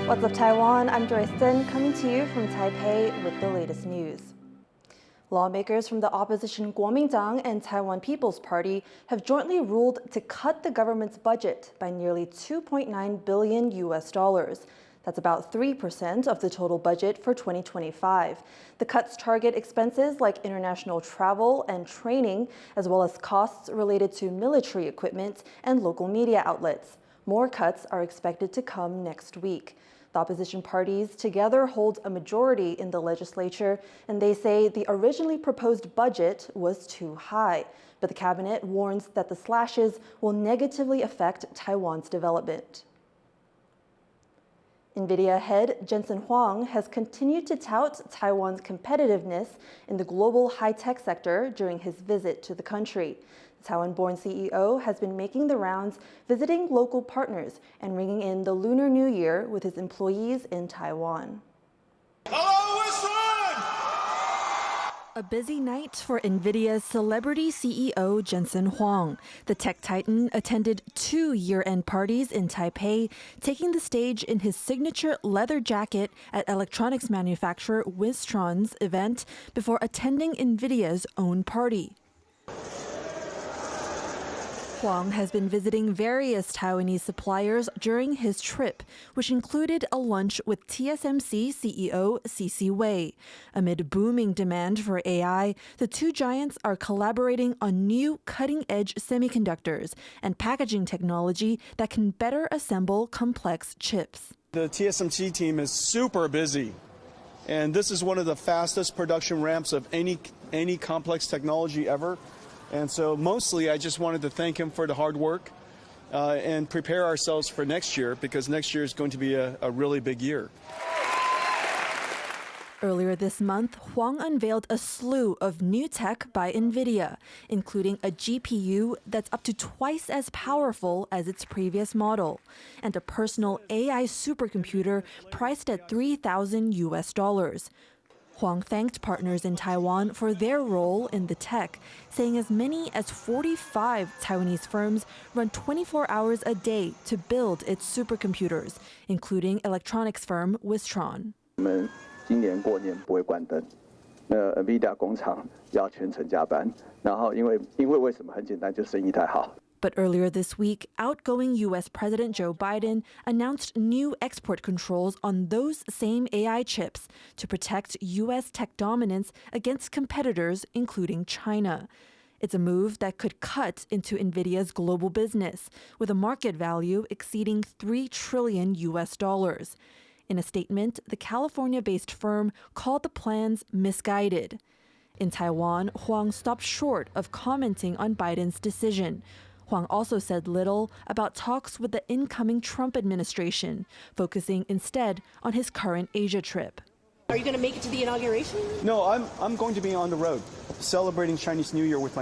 What's up, Taiwan? I'm Joyce coming to you from Taipei with the latest news. Lawmakers from the opposition Gong-Making and Taiwan People's Party have jointly ruled to cut the government's budget by nearly $2.9 billion US. That's about 3% of the total budget for 2025. The cuts target expenses like international travel and training, as well as costs related to military equipment and local media outlets. More cuts are expected to come next week. The opposition parties together hold a majority in the legislature, and they say the originally proposed budget was too high. But the cabinet warns that the slashes will negatively affect Taiwan's development. Nvidia head Jensen Huang has continued to tout Taiwan's competitiveness in the global high-tech sector during his visit to the country. The Taiwan-born CEO has been making the rounds, visiting local partners and ringing in the Lunar New Year with his employees in Taiwan. A busy night for Nvidia's celebrity CEO Jensen Huang. The tech titan attended 2 year-end parties in Taipei, taking the stage in his signature leather jacket at electronics manufacturer Wistron's event before attending Nvidia's own party. Huang has been visiting various Taiwanese suppliers during his trip, which included a lunch with TSMC CEO C.C. Wei. Amid booming demand for AI, the two giants are collaborating on new cutting-edge semiconductors and packaging technology that can better assemble complex chips. The TSMC team is super busy, and this is one of the fastest production ramps of any complex technology ever. And so mostly I just wanted to thank him for the hard work and prepare ourselves for next year, because next year is going to be a really big year. Earlier this month, Huang unveiled a slew of new tech by Nvidia, including a GPU that's up to twice as powerful as its previous model, and a personal AI supercomputer priced at $3,000 US. Huang thanked partners in Taiwan for their role in the tech, saying as many as 45 Taiwanese firms run 24 hours a day to build its supercomputers, including electronics firm Wistron. 今年过年不会关灯，Nvidia 工厂要全程加班，然后因为为什么很简单，就生意太好。 But earlier this week, outgoing U.S. President Joe Biden announced new export controls on those same AI chips to protect U.S. tech dominance against competitors, including China. It's a move that could cut into Nvidia's global business, with a market value exceeding $3 trillion US. In a statement, the California-based firm called the plans misguided. In Taiwan, Huang stopped short of commenting on Biden's decision. Huang also said little about talks with the incoming Trump administration, focusing instead on his current Asia trip. Are you going to make it to the inauguration? No, I'm going to be on the road, celebrating Chinese New Year with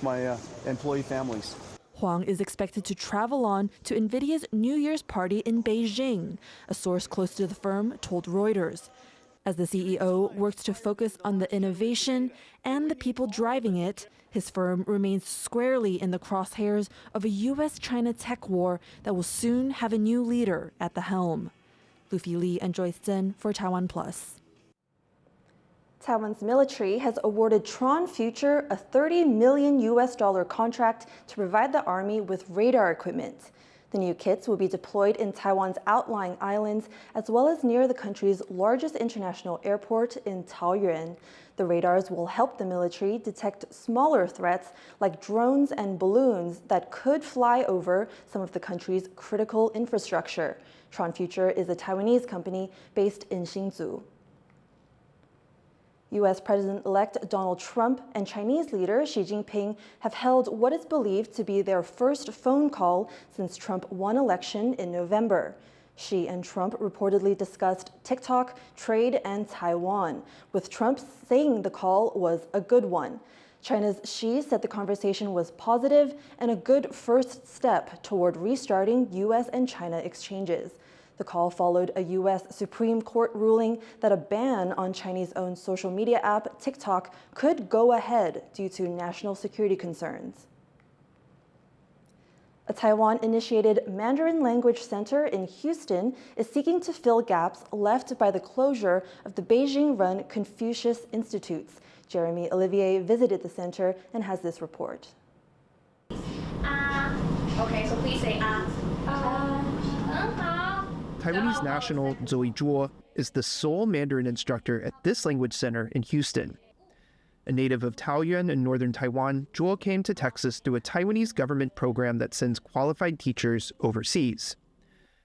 my employee families. Huang is expected to travel on to Nvidia's New Year's party in Beijing, a source close to the firm told Reuters. As the CEO works to focus on the innovation and the people driving it, his firm remains squarely in the crosshairs of a U.S.-China tech war that will soon have a new leader at the helm. Luffy Li and Joyce Tseng for TaiwanPlus. Taiwan's military has awarded Tron Future a $30 million US contract to provide the army with radar equipment. The new kits will be deployed in Taiwan's outlying islands, as well as near the country's largest international airport in Taoyuan. The radars will help the military detect smaller threats like drones and balloons that could fly over some of the country's critical infrastructure. Tron Future is a Taiwanese company based in Hsinchu. U.S. President-elect Donald Trump and Chinese leader Xi Jinping have held what is believed to be their first phone call since Trump won election in November. Xi and Trump reportedly discussed TikTok, trade, and Taiwan, with Trump saying the call was a good one. China's Xi said the conversation was positive and a good first step toward restarting U.S. and China exchanges. The call followed a U.S. Supreme Court ruling that a ban on Chinese-owned social media app TikTok could go ahead due to national security concerns. A Taiwan-initiated Mandarin Language Center in Houston is seeking to fill gaps left by the closure of the Beijing-run Confucius Institutes. Jeremy Olivier visited the center and has this report. Okay, so please say Taiwanese national Zoe Zhuo is the sole Mandarin instructor at this language center in Houston. A native of Taoyuan in northern Taiwan, Zhuo came to Texas through a Taiwanese government program that sends qualified teachers overseas.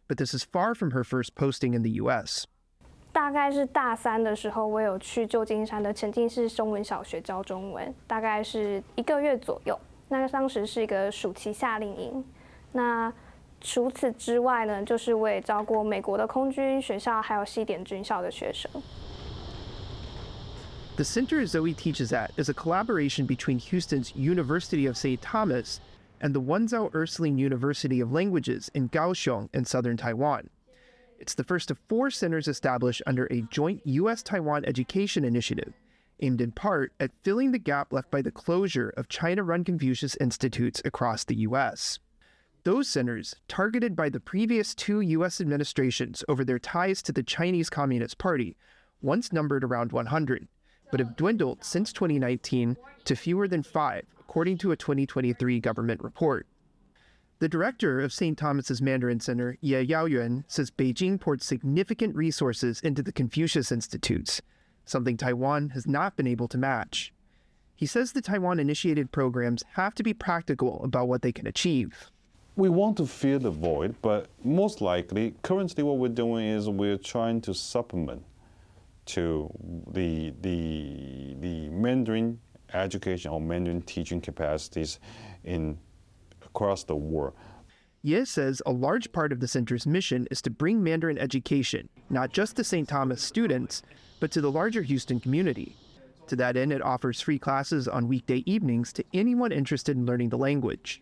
But this is far from her first posting in the U.S. 大概是大三的时候，我有去旧金山的沉浸式中文小学教中文，大概是1个月左右。那当时是一个暑期夏令营。那除此之外呢，就是我也教过美国的空军学校，还有西点军校的学生。The center Zoe teaches at is a collaboration between Houston's University of St. Thomas and the Wenzhou Ursuline University of Languages in Kaohsiung in southern Taiwan. It's the first of 4 centers established under a joint U.S.-Taiwan education initiative, aimed in part at filling the gap left by the closure of China-run Confucius Institutes across the U.S. Those centers, targeted by the previous 2 U.S. administrations over their ties to the Chinese Communist Party, once numbered around 100, but have dwindled since 2019 to fewer than 5, according to a 2023 government report. The director of St. Thomas's Mandarin Center, Ye Yaoyuan, says Beijing poured significant resources into the Confucius Institutes, something Taiwan has not been able to match. He says the Taiwan-initiated programs have to be practical about what they can achieve. We want to fill the void, but most likely, currently what we're doing is we're trying to supplement to the Mandarin education or Mandarin teaching capacities across the world. Ye says a large part of the center's mission is to bring Mandarin education, not just to St. Thomas students, but to the larger Houston community. To that end, it offers free classes on weekday evenings to anyone interested in learning the language.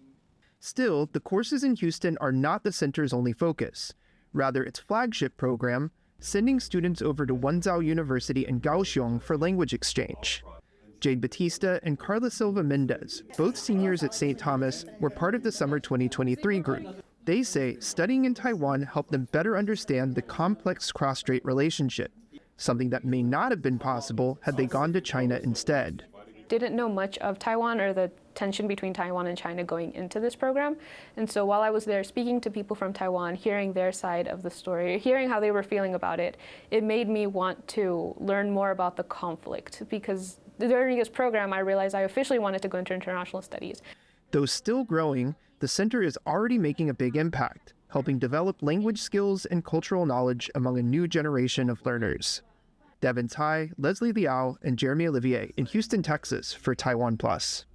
Still, the courses in Houston are not the center's only focus. Rather, its flagship program, sending students over to Wenzhou University in Kaohsiung for language exchange. Jade Batista and Carla Silva Mendez, both seniors at St. Thomas, were part of the summer 2023 group. They say studying in Taiwan helped them better understand the complex cross-strait relationship, something that may not have been possible had they gone to China instead. Didn't know much of Taiwan or the tension between Taiwan and China going into this program. And so while I was there speaking to people from Taiwan, hearing their side of the story, hearing how they were feeling about it, it made me want to learn more about the conflict, because during this program, I realized I officially wanted to go into international studies. Though still growing, the center is already making a big impact, helping develop language skills and cultural knowledge among a new generation of learners. Devin Tai, Leslie Liao, and Jeremy Olivier in Houston, Texas for TaiwanPlus.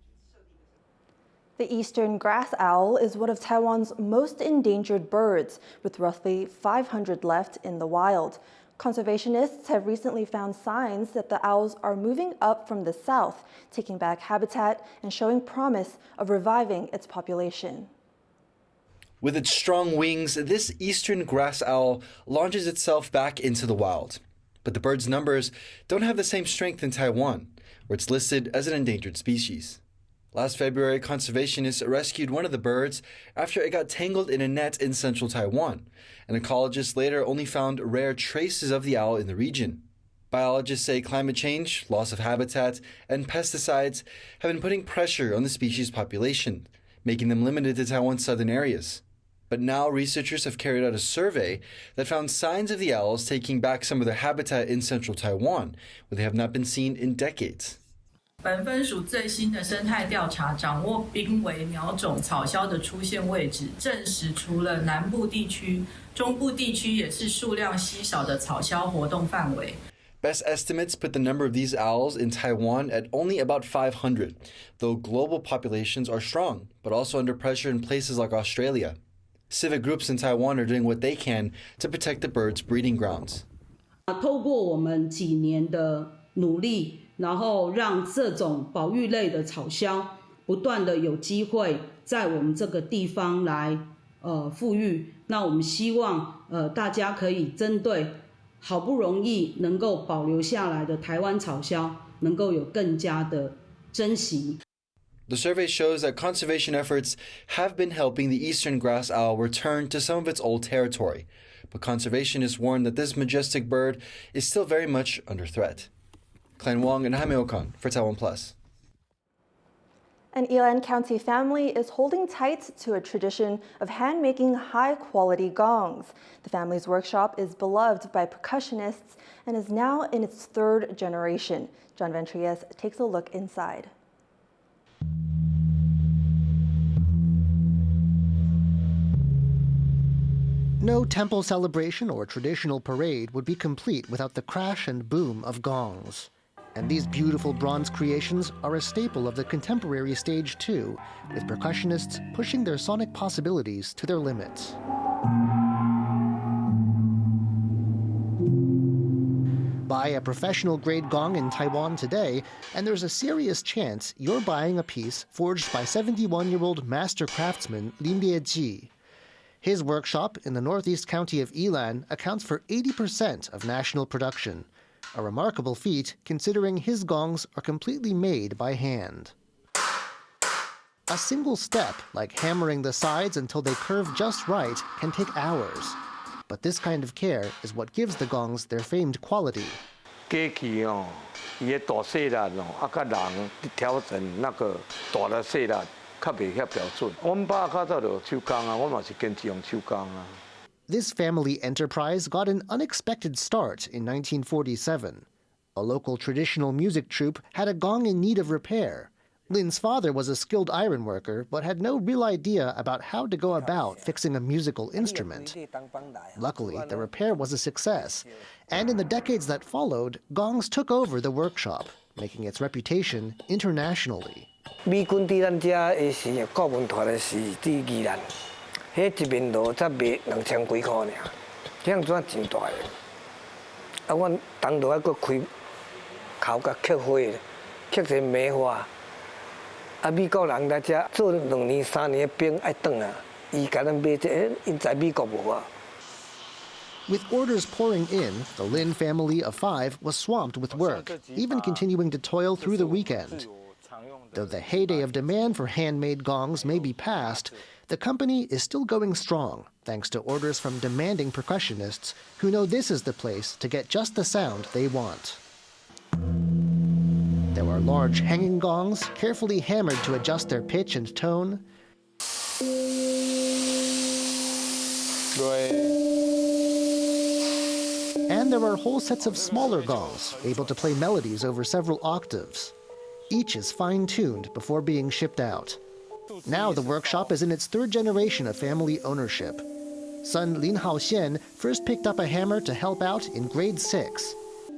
The eastern grass owl is one of Taiwan's most endangered birds, with roughly 500 left in the wild. Conservationists have recently found signs that the owls are moving up from the south, taking back habitat and showing promise of reviving its population. With its strong wings, this eastern grass owl launches itself back into the wild. But the bird's numbers don't have the same strength in Taiwan, where it's listed as an endangered species. Last February, conservationists rescued one of the birds after it got tangled in a net in central Taiwan, and ecologists later only found rare traces of the owl in the region. Biologists say climate change, loss of habitat, and pesticides have been putting pressure on the species' population, making them limited to Taiwan's southern areas. But now researchers have carried out a survey that found signs of the owls taking back some of their habitat in central Taiwan, where they have not been seen in decades. 本分属最新的生态调查掌握濒危鸟种草鸮的出现位置，证实除了南部地区，中部地区也是数量稀少的草鸮活动范围。 Best estimates put the number of these owls in Taiwan at only about 500, though global populations are strong, but also under pressure in places like Australia. Civic groups in Taiwan are doing what they can to protect the birds' breeding grounds. 透过我们几年的努力，然后让这种保育类的草鸮不断的有机会在我们这个地方来富裕。那我们希望大家可以针对好不容易能够保留下来的台湾草鸮，能够有更加的珍惜。The survey shows that conservation efforts have been helping the eastern grass owl return to some of its old territory, but conservationists warn that this majestic bird is still very much under threat. Huang and Jaime Okan for TaiwanPlus. An Yilan County family is holding tight to a tradition of hand-making high-quality gongs. The family's workshop is beloved by percussionists and is now in its third generation. John Ventriez takes a look inside. No temple celebration or traditional parade would be complete without the crash and boom of gongs. And these beautiful bronze creations are a staple of the contemporary stage too, with percussionists pushing their sonic possibilities to their limits. Buy a professional-grade gong in Taiwan today, and there's a serious chance you're buying a piece forged by 71-year-old master craftsman Lin Lieji. His workshop in the northeast county of Yilan accounts for 80% of national production, a remarkable feat considering his gongs are completely made by hand. A single step, like hammering the sides until they curve just right, can take hours. But this kind of care is what gives the gongs their famed quality. This family enterprise got an unexpected start in 1947. A local traditional music troupe had a gong in need of repair. Lin's father was a skilled iron worker, but had no real idea about how to go about fixing a musical instrument. Luckily, the repair was a success, and in the decades that followed, gongs took over the workshop, making its reputation internationally. With orders pouring in, the Lin family of 5 was swamped with work, even continuing to toil through the weekend. Though the heyday of demand for handmade gongs may be past, the company is still going strong, thanks to orders from demanding percussionists who know this is the place to get just the sound they want. There are large hanging gongs, carefully hammered to adjust their pitch and tone. And there are whole sets of smaller gongs, able to play melodies over several octaves. Each is fine-tuned before being shipped out. Now the workshop is in its third generation of family ownership. Son Lin Haoxian first picked up a hammer to help out in grade 6.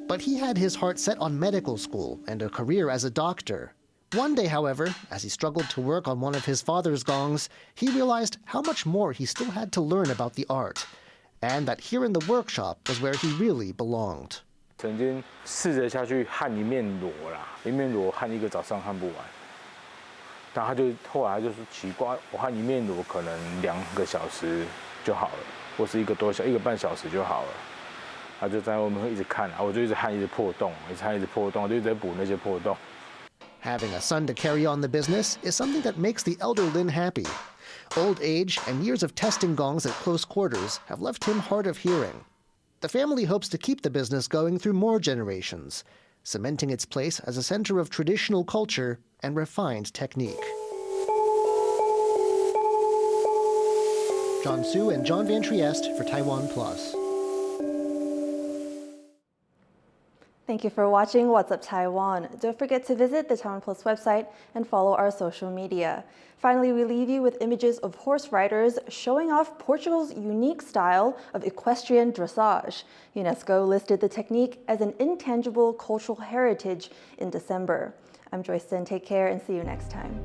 But he had his heart set on medical school and a career as a doctor. One day, however, as he struggled to work on one of his father's gongs, he realized how much more he still had to learn about the art, and that here in the workshop was where he really belonged. 曾经试着下去焊一面螺啦，一面螺焊一个早上焊不完，但后来他就说奇怪，我焊一面螺可能2个小时就好了，或是1个半小时就好了。他就在外面会一直看，我就一直焊，一直破洞，一直焊，一直破洞，就一直在补那些破洞。Having a son to carry on the business is something that makes the elder Lin happy. Old age and years of testing gongs at close quarters have left him hard of hearing. The family hopes to keep the business going through more generations, cementing its place as a center of traditional culture and refined technique. John Su and John Van Trieste for TaiwanPlus. Thank you for watching What's Up Taiwan. Don't forget to visit the TaiwanPlus website and follow our social media. Finally, we leave you with images of horse riders showing off Portugal's unique style of equestrian dressage. UNESCO listed the technique as an intangible cultural heritage in December. I'm Joyce. Take care and see you next time.